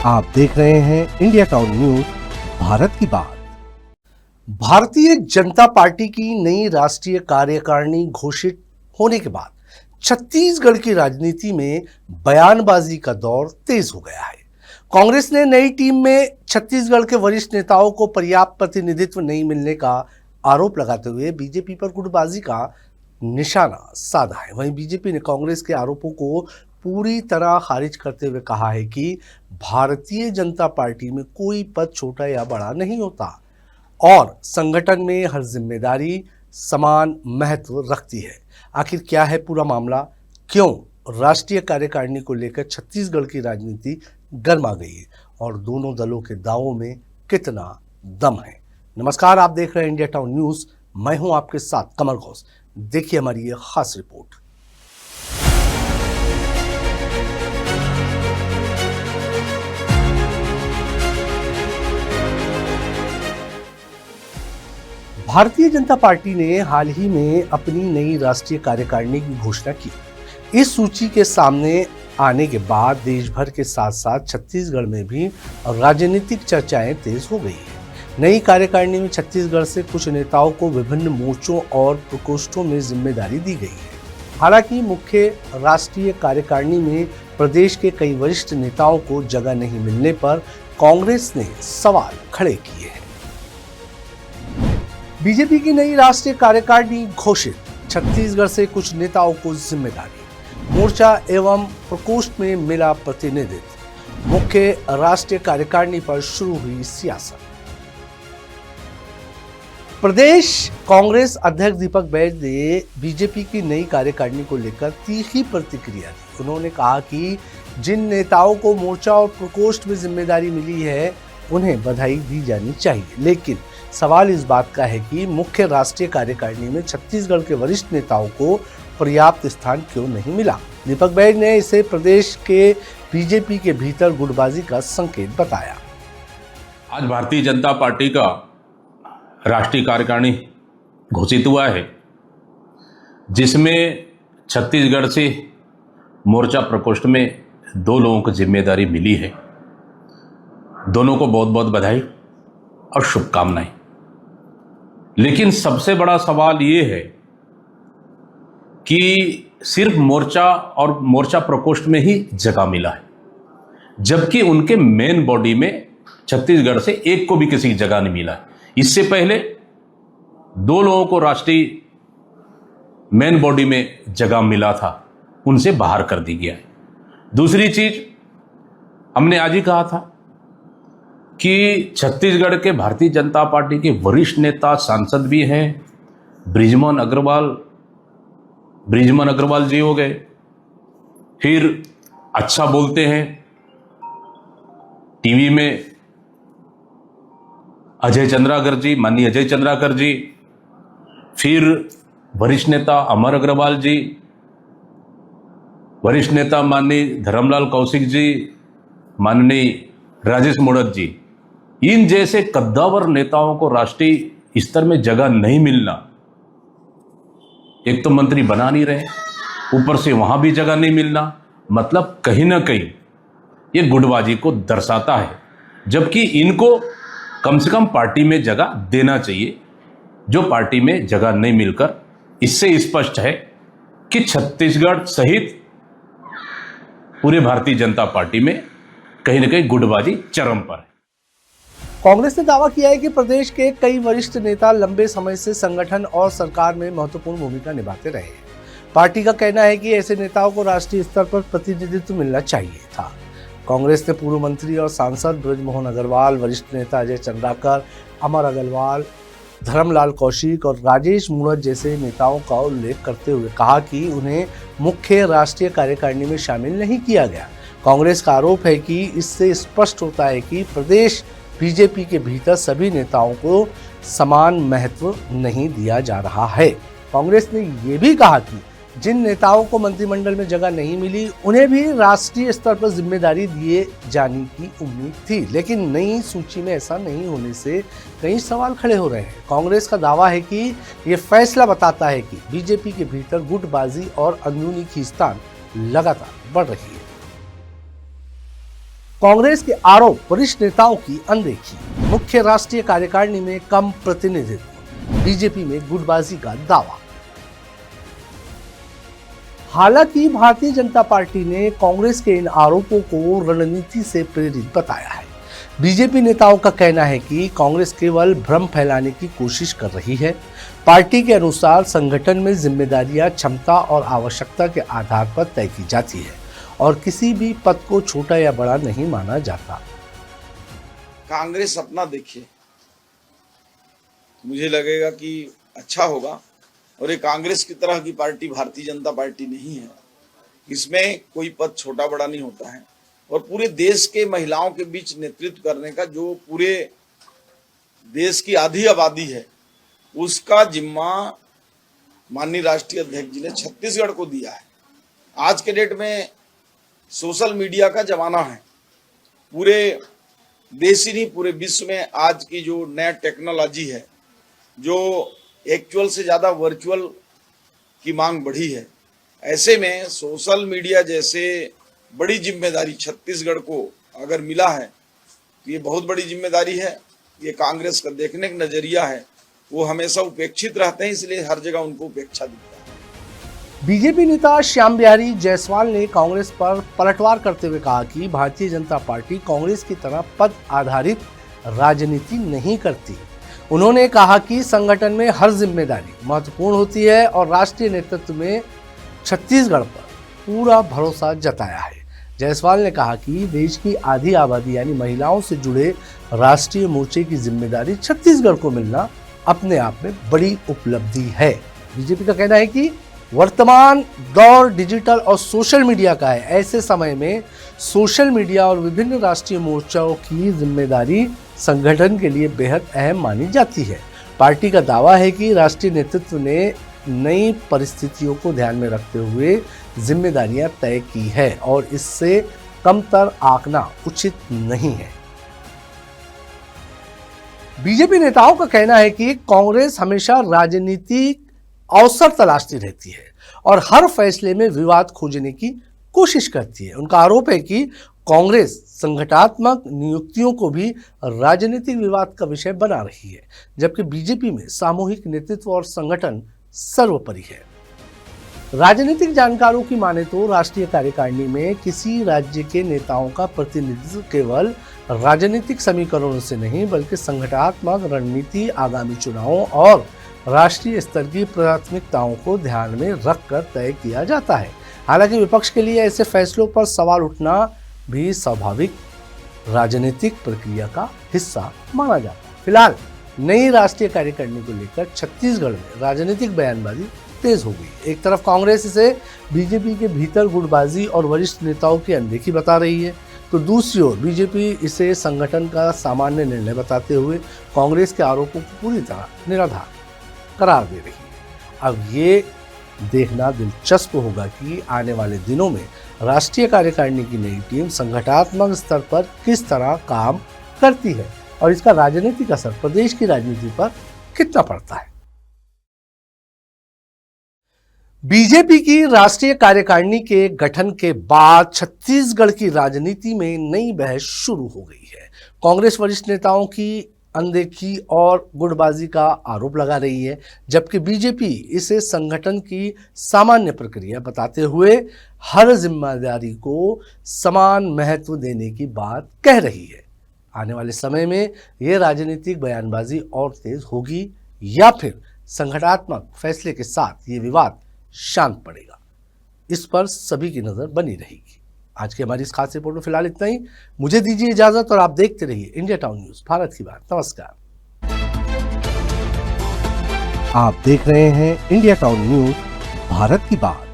आप देख रहे हैं इंडिया टाउन न्यूज भारत की बात। भारतीय जनता पार्टी की नई राष्ट्रीय कार्यकारिणी घोषित होने के बाद छत्तीसगढ़ की राजनीति में बयानबाजी का दौर तेज हो गया है। कांग्रेस ने नई टीम में छत्तीसगढ़ के वरिष्ठ नेताओं को पर्याप्त प्रतिनिधित्व नहीं मिलने का आरोप लगाते हुए बीजेपी पर गुटबाजी का निशाना साधा है। वहीं बीजेपी ने कांग्रेस के आरोपों को पूरी तरह खारिज करते हुए कहा है कि भारतीय जनता पार्टी में कोई पद छोटा या बड़ा नहीं होता और संगठन में हर जिम्मेदारी समान महत्व रखती है। आखिर क्या है पूरा मामला? क्यों राष्ट्रीय कार्यकारिणी को लेकर छत्तीसगढ़ की राजनीति गर्मा गई है और दोनों दलों के दावों में कितना दम है? नमस्कार, आप देख रहे हैं इंडिया टाउन न्यूज। मैं हूं आपके साथ कमर घोष। देखिए हमारी ये खास रिपोर्ट। भारतीय जनता पार्टी ने हाल ही में अपनी नई राष्ट्रीय कार्यकारिणी की घोषणा की। इस सूची के सामने आने के बाद देश भर के साथ साथ छत्तीसगढ़ में भी राजनीतिक चर्चाएं तेज हो गई हैं। नई कार्यकारिणी में छत्तीसगढ़ से कुछ नेताओं को विभिन्न मोर्चों और प्रकोष्ठों में जिम्मेदारी दी गई है। हालांकि मुख्य राष्ट्रीय कार्यकारिणी में प्रदेश के कई वरिष्ठ नेताओं को जगह नहीं मिलने पर कांग्रेस ने सवाल खड़े किए हैं। बीजेपी की नई राष्ट्रीय कार्यकारिणी घोषित, छत्तीसगढ़ से कुछ नेताओं को जिम्मेदारी, मोर्चा एवं प्रकोष्ठ में मिला प्रतिनिधित्व, मुख्य राष्ट्रीय कार्यकारिणी पर शुरू हुई सियासत। प्रदेश कांग्रेस अध्यक्ष दीपक बैज ने बीजेपी की नई कार्यकारिणी को लेकर तीखी प्रतिक्रिया दी। उन्होंने कहा कि जिन नेताओं को मोर्चा और प्रकोष्ठ में जिम्मेदारी मिली है उन्हें बधाई दी जानी चाहिए, लेकिन सवाल इस बात का है कि मुख्य राष्ट्रीय कार्यकारिणी में छत्तीसगढ़ के वरिष्ठ नेताओं को पर्याप्त स्थान क्यों नहीं मिला। दीपक बैज ने इसे प्रदेश के बीजेपी के भीतर गुटबाजी का संकेत बताया। आज भारतीय जनता पार्टी का राष्ट्रीय कार्यकारिणी घोषित हुआ है, जिसमें छत्तीसगढ़ से मोर्चा प्रकोष्ठ में 2 लोगों को जिम्मेदारी मिली है। दोनों को बहुत बहुत बधाई और शुभकामनाएं। लेकिन सबसे बड़ा सवाल ये है कि सिर्फ मोर्चा और मोर्चा प्रकोष्ठ में ही जगह मिला है, जबकि उनके मेन बॉडी में छत्तीसगढ़ से एक को भी किसी जगह नहीं मिला है। इससे पहले 2 लोगों को राष्ट्रीय मेन बॉडी में जगह मिला था, उनसे बाहर कर दी गया है। दूसरी चीज, हमने आज ही कहा था कि छत्तीसगढ़ के भारतीय जनता पार्टी के वरिष्ठ नेता सांसद भी हैं। बृजमोहन अग्रवाल जी हो गए, फिर अच्छा बोलते हैं टीवी में माननीय अजय चंद्राकर जी, फिर वरिष्ठ नेता अमर अग्रवाल जी, वरिष्ठ नेता माननीय धर्मलाल कौशिक जी, माननीय राजेश मोड़क जी। इन जैसे कद्दावर नेताओं को राष्ट्रीय स्तर में जगह नहीं मिलना, एक तो मंत्री बना नहीं रहे, ऊपर से वहां भी जगह नहीं मिलना, मतलब कहीं ना कहीं ये गुटबाजी को दर्शाता है। जबकि इनको कम से कम पार्टी में जगह देना चाहिए, जो पार्टी में जगह नहीं मिलकर इससे स्पष्ट है कि छत्तीसगढ़ सहित पूरे भारतीय जनता पार्टी में कहीं ना कहीं गुटबाजी चरम पर है। कांग्रेस ने दावा किया है कि प्रदेश के कई वरिष्ठ नेता लंबे समय से संगठन और सरकार में महत्वपूर्ण भूमिका निभाते रहे हैं। पार्टी का कहना है कि ऐसे नेताओं को राष्ट्रीय स्तर पर प्रतिनिधित्व मिलना चाहिए था। कांग्रेस ने पूर्व मंत्री और सांसद बृजमोहन अग्रवाल, वरिष्ठ नेता अजय चंद्राकर, अमर अग्रवाल, धर्मलाल कौशिक और राजेश मूणत जैसे नेताओं का उल्लेख करते हुए कहा कि उन्हें मुख्य राष्ट्रीय कार्यकारिणी में शामिल नहीं किया गया। कांग्रेस का आरोप है कि इससे स्पष्ट होता है कि प्रदेश बीजेपी के भीतर सभी नेताओं को समान महत्व नहीं दिया जा रहा है। कांग्रेस ने यह भी कहा कि जिन नेताओं को मंत्रिमंडल में जगह नहीं मिली उन्हें भी राष्ट्रीय स्तर पर जिम्मेदारी दिए जाने की उम्मीद थी, लेकिन नई सूची में ऐसा नहीं होने से कई सवाल खड़े हो रहे हैं। कांग्रेस का दावा है कि ये फैसला बताता है कि बीजेपी के भीतर गुटबाजी और अंदरूनी खींचतान लगातार बढ़ रही है। कांग्रेस के आरोप, वरिष्ठ नेताओं की अनदेखी, मुख्य राष्ट्रीय कार्यकारिणी में कम प्रतिनिधित्व, बीजेपी में गुटबाजी का दावा। हालांकि भारतीय जनता पार्टी ने कांग्रेस के इन आरोपों को रणनीति से प्रेरित बताया है। बीजेपी नेताओं का कहना है कि कांग्रेस केवल भ्रम फैलाने की कोशिश कर रही है। पार्टी के अनुसार संगठन में जिम्मेदारियां क्षमता और आवश्यकता के आधार पर तय की जाती है और किसी भी पद को छोटा या बड़ा नहीं माना जाता। कांग्रेस अपना देखिए, मुझे लगेगा कि अच्छा होगा। और ये कांग्रेस की तरह की पार्टी भारतीय जनता पार्टी नहीं है। इसमें कोई पद छोटा बड़ा नहीं होता है और पूरे देश के महिलाओं के बीच नेतृत्व करने का जो पूरे देश की आधी आबादी है उसका जिम्मा माननीय राष्ट्रीय अध्यक्ष जी ने छत्तीसगढ़ को दिया है। आज के डेट में सोशल मीडिया का जमाना है। पूरे देश ही नहीं, पूरे विश्व में आज की जो नया टेक्नोलॉजी है, जो एक्चुअल से ज्यादा वर्चुअल की मांग बढ़ी है, ऐसे में सोशल मीडिया जैसे बड़ी जिम्मेदारी छत्तीसगढ़ को अगर मिला है तो ये बहुत बड़ी जिम्मेदारी है। ये कांग्रेस का देखने का नजरिया है, वो हमेशा उपेक्षित रहते हैं, इसलिए हर जगह उनको उपेक्षा दिखता है। बीजेपी नेता श्याम बिहारी जायसवाल ने कांग्रेस पर पलटवार करते हुए कहा कि भारतीय जनता पार्टी कांग्रेस की तरह पद आधारित राजनीति नहीं करती। उन्होंने कहा कि संगठन में हर जिम्मेदारी महत्वपूर्ण होती है और राष्ट्रीय नेतृत्व में छत्तीसगढ़ पर पूरा भरोसा जताया है। जायसवाल ने कहा कि देश की आधी आबादी यानी महिलाओं से जुड़े राष्ट्रीय मोर्चे की जिम्मेदारी छत्तीसगढ़ को मिलना अपने आप में बड़ी उपलब्धि है। बीजेपी का कहना है कि वर्तमान दौर डिजिटल और सोशल मीडिया का है। ऐसे समय में सोशल मीडिया और विभिन्न राष्ट्रीय मोर्चाओं की जिम्मेदारी संगठन के लिए बेहद अहम मानी जाती है। पार्टी का दावा है कि राष्ट्रीय नेतृत्व ने नई परिस्थितियों को ध्यान में रखते हुए जिम्मेदारियां तय की है और इससे कमतर आंकना उचित नहीं है। बीजेपी नेताओं का कहना है कि कांग्रेस हमेशा राजनीतिक अवसर तलाशती रहती है और हर फैसले में विवाद खोजने की कोशिश करती है। उनका आरोप है कि कांग्रेस संगठनात्मक नियुक्तियों को भी राजनीतिक विवाद का विषय बना रही है, जबकि बीजेपी में सामूहिक नेतृत्व और संगठन सर्वोपरि है। राजनीतिक जानकारों की माने तो राष्ट्रीय कार्यकारिणी में किसी राज्य के नेताओं का प्रतिनिधित्व केवल राजनीतिक समीकरणों से नहीं बल्कि संगठनात्मक रणनीति, आगामी चुनावों और राष्ट्रीय स्तर की प्राथमिकताओं को ध्यान में रखकर तय किया जाता है। हालांकि विपक्ष के लिए ऐसे फैसलों पर सवाल उठना भी स्वाभाविक राजनीतिक प्रक्रिया का हिस्सा माना जाता है। फिलहाल नई राष्ट्रीय कार्यकारिणी को लेकर छत्तीसगढ़ में राजनीतिक बयानबाजी तेज हो गई। एक तरफ कांग्रेस इसे बीजेपी के भीतर गुटबाजी और वरिष्ठ नेताओं की अनदेखी बता रही है, तो दूसरी ओर बीजेपी इसे संगठन का सामान्य निर्णय बताते हुए कांग्रेस के आरोपों को पूरी तरह निराधार करार दे रही है। अब ये देखना दिलचस्प होगा कि आने वाले दिनों में राष्ट्रीय कार्यकारिणी की नई टीम संगठनात्मक स्तर पर किस तरह काम करती है और इसका राजनीतिक असर प्रदेश की राजनीति पर कितना पड़ता है। बीजेपी की राष्ट्रीय कार्यकारिणी के गठन के बाद छत्तीसगढ़ की राजनीति में नई बहस शुरू हो गई है। कांग्रेस वरिष्ठ नेताओं की अनदेखी और गुटबाजी का आरोप लगा रही है, जबकि बीजेपी इसे संगठन की सामान्य प्रक्रिया बताते हुए हर जिम्मेदारी को समान महत्व देने की बात कह रही है। आने वाले समय में यह राजनीतिक बयानबाजी और तेज होगी या फिर संगठनात्मक फैसले के साथ ये विवाद शांत पड़ेगा, इस पर सभी की नजर बनी रहेगी। आज की हमारी इस खास रिपोर्ट में फिलहाल इतना ही। मुझे दीजिए इजाजत और आप देखते रहिए इंडिया टाउन न्यूज, भारत की बात। नमस्कार। आप देख रहे हैं इंडिया टाउन न्यूज, भारत की बात।